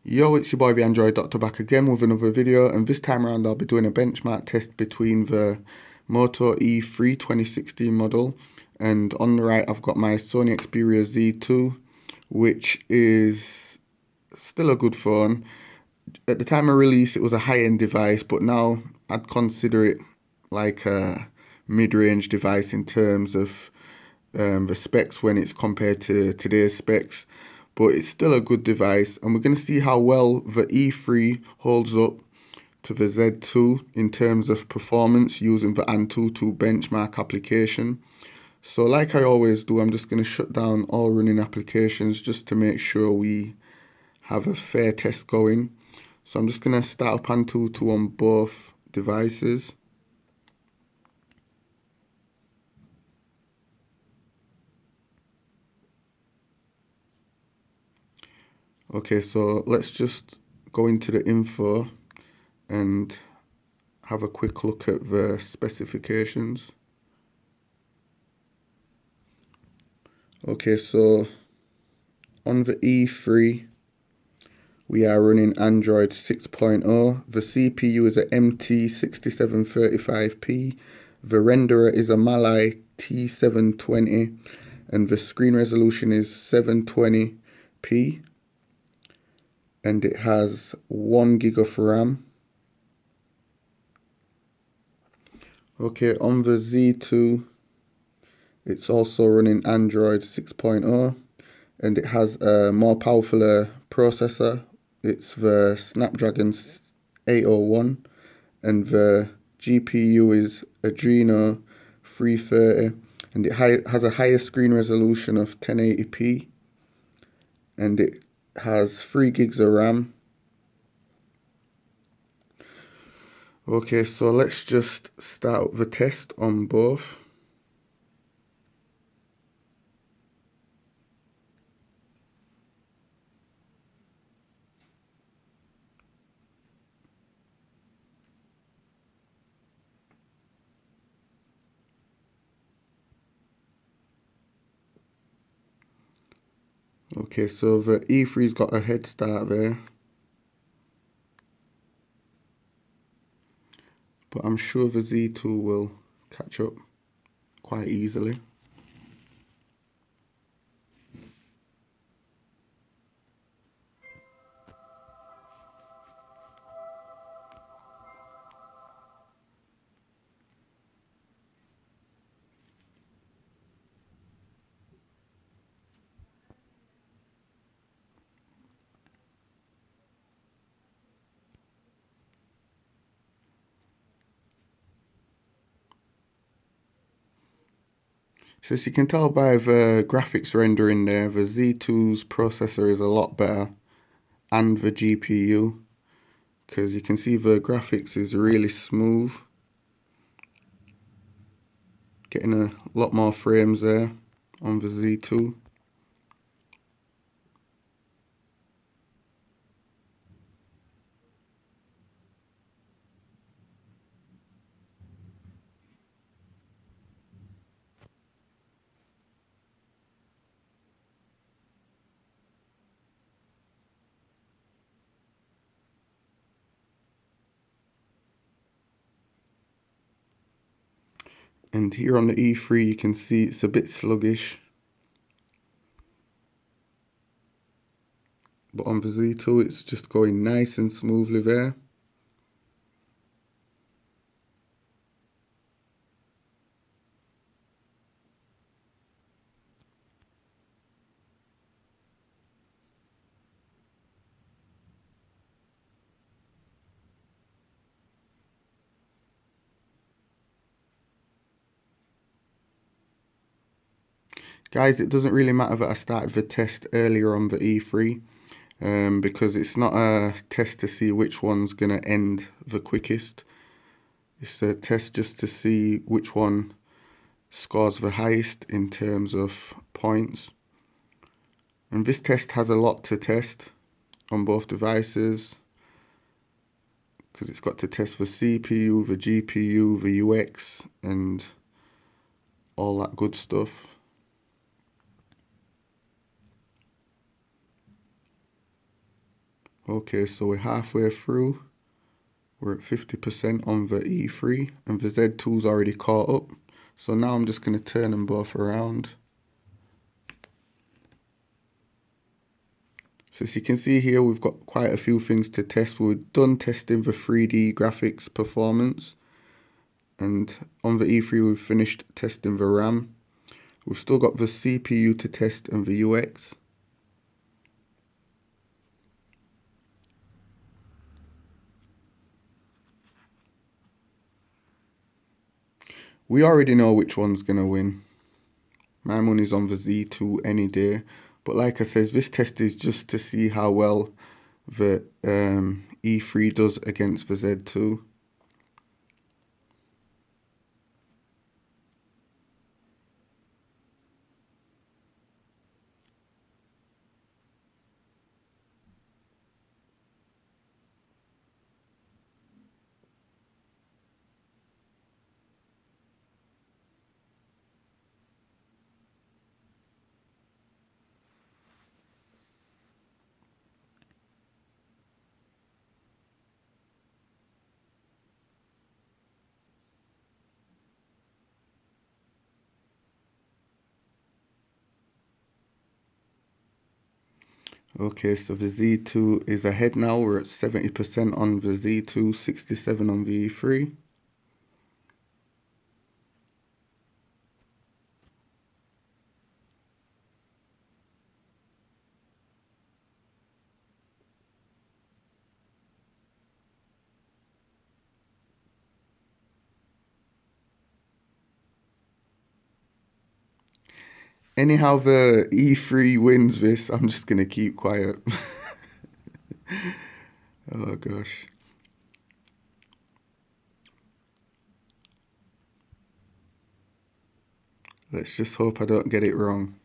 Yo, it's your boy the Android Doctor back again with another video, and this time around I'll be doing a benchmark test between the Moto E3 2016 model, and on the right I've got my Sony Xperia Z2, which is still a good phone. At the time of release it was a high-end device, but now I'd consider it like a mid-range device in terms of the specs when it's compared to today's specs, but it's still a good device, and we're going to see how well the E3 holds up to the Z2 in terms of performance using the Antutu benchmark application. So like I always do, I'm just going to shut down all running applications just to make sure we have a fair test going. So I'm just going to start up Antutu on both devices. Okay, so let's just go into the info and have a quick look at the specifications. Okay, so on the E3 we are running Android 6.0. The CPU is a MT6735P. The renderer is a Mali T720, and the screen resolution is 720p, and it has 1 gig of RAM. Okay, on the Z2 it's also running Android 6.0, and it has a more powerful processor. It's the Snapdragon 801, and the GPU is Adreno 330, and it has a higher screen resolution of 1080p, and it has 3 gigs of RAM. Okay, so let's just start the test on both. Okay, so the E3's got a head start there, but I'm sure the Z2 will catch up quite easily. So as you can tell by the graphics rendering there, the Z2's processor is a lot better, and the GPU, because you can see the graphics is really smooth, getting a lot more frames there on the Z2. And here on the E3 you can see it's a bit sluggish, but on the Z2 it's just going nice and smoothly there. Guys, it doesn't really matter that I started the test earlier on the E3, because it's not a test to see which one's going to end the quickest. It's a test just to see which one scores the highest in terms of points. And this test has a lot to test on both devices, because it's got to test the CPU, the GPU, the UX, and all that good stuff. Okay, so we're halfway through. We're at 50% on the E3 and the Z2's already caught up. So now I'm just going to turn them both around. So as you can see here, we've got quite a few things to test. We've done testing the 3D graphics performance. And on the E3, we've finished testing the RAM. We've still got the CPU to test and the UX. We already know which one's going to win. My money's on the Z2 any day. But like I said, this test is just to see how well the E3 does against the Z2. Okay, so the Z2 is ahead now. We're at 70% on the Z2, 67 on the E3. Anyhow, the E3 wins this. I'm just going to keep quiet. Oh gosh. Let's just hope I don't get it wrong.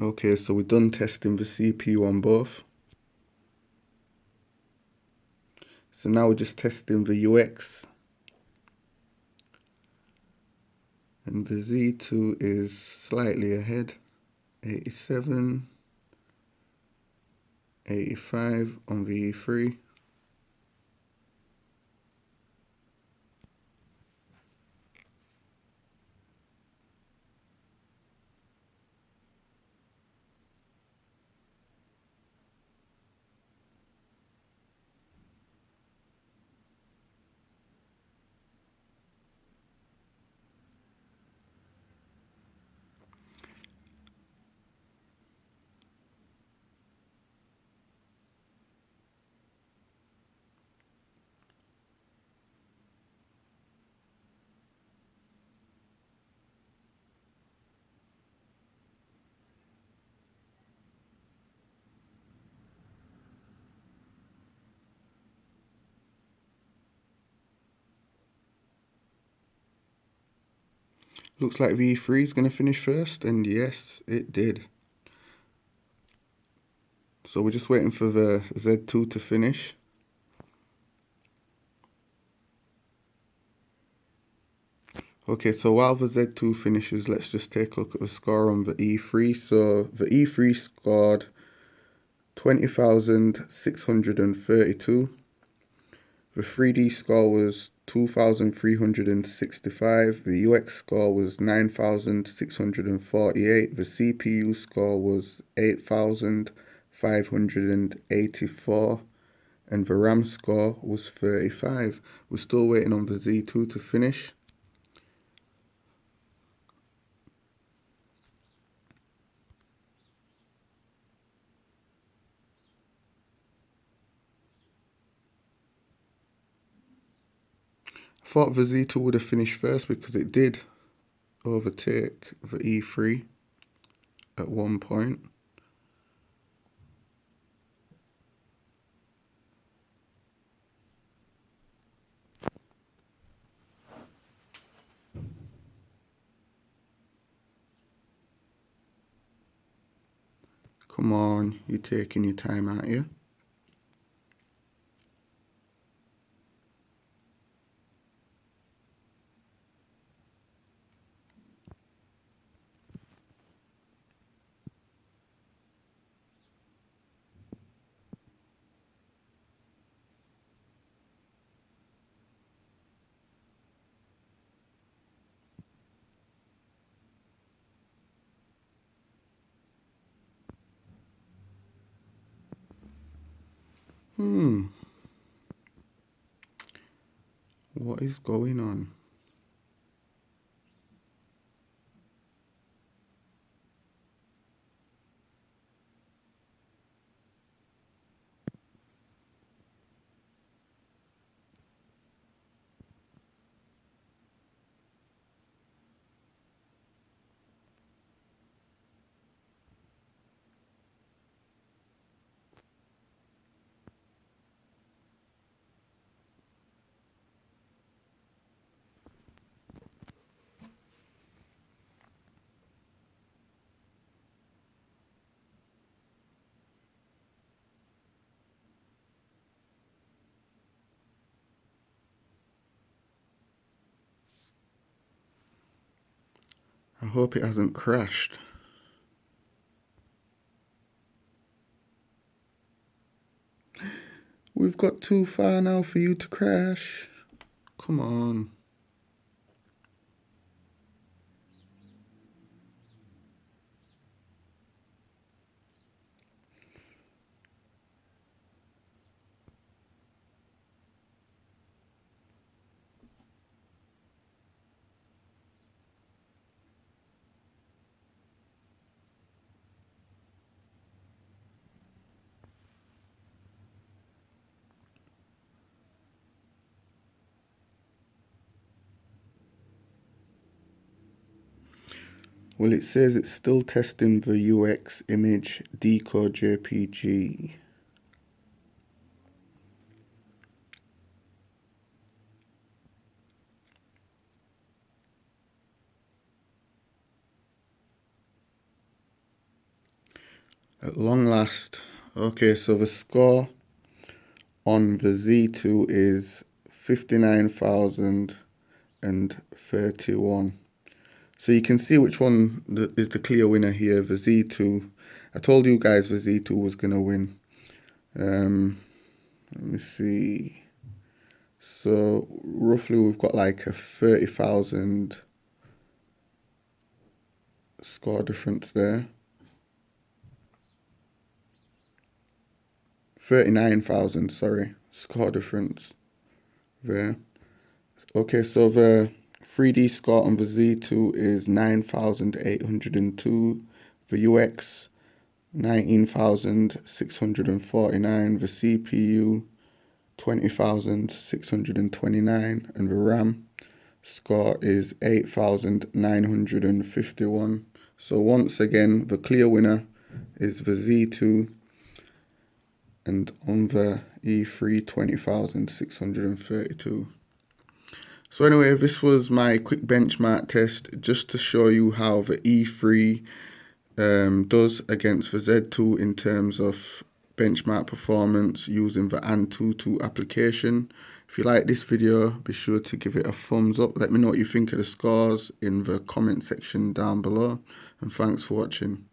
Okay, so we're done testing the CPU on both. So now we're just testing the UX. And the Z2 is slightly ahead. 87, 85 on the E3. Looks like the E3 is going to finish first, and yes, it did. So we're just waiting for the Z2 to finish. Okay, so while the Z2 finishes, let's just take a look at the score on the E3. So the E3 scored 20,632. The 3D score was 2,365. The UX score was 9,648. The CPU score was 8,584. And the RAM score was 35. We're still waiting on the Z2 to finish. I thought the Z2 would have finished first because it did overtake the E3 at one point. Come on, you're taking your time, aren't you? What is going on? I hope it hasn't crashed. We've got too far now for you to crash. Come on. Well, it says it's still testing the UX image decode JPG. At long last. Okay, so the score on the Z2 is 59,031. So you can see which one is the clear winner here, the Z2. I told you guys the Z2 was going to win. Let me see. So roughly we've got like a 30,000 score difference there. 39,000, sorry, score difference there. Okay, so the 3D score on the Z2 is 9,802. The UX 19,649. The CPU 20,629, and the RAM score is 8,951. So once again, the clear winner is the Z2, and on the E3, 20,632. So anyway, this was my quick benchmark test just to show you how the E3 does against the Z2 in terms of benchmark performance using the Antutu application. If you like this video, be sure to give it a thumbs up. Let me know what you think of the scores in the comment section down below, and thanks for watching.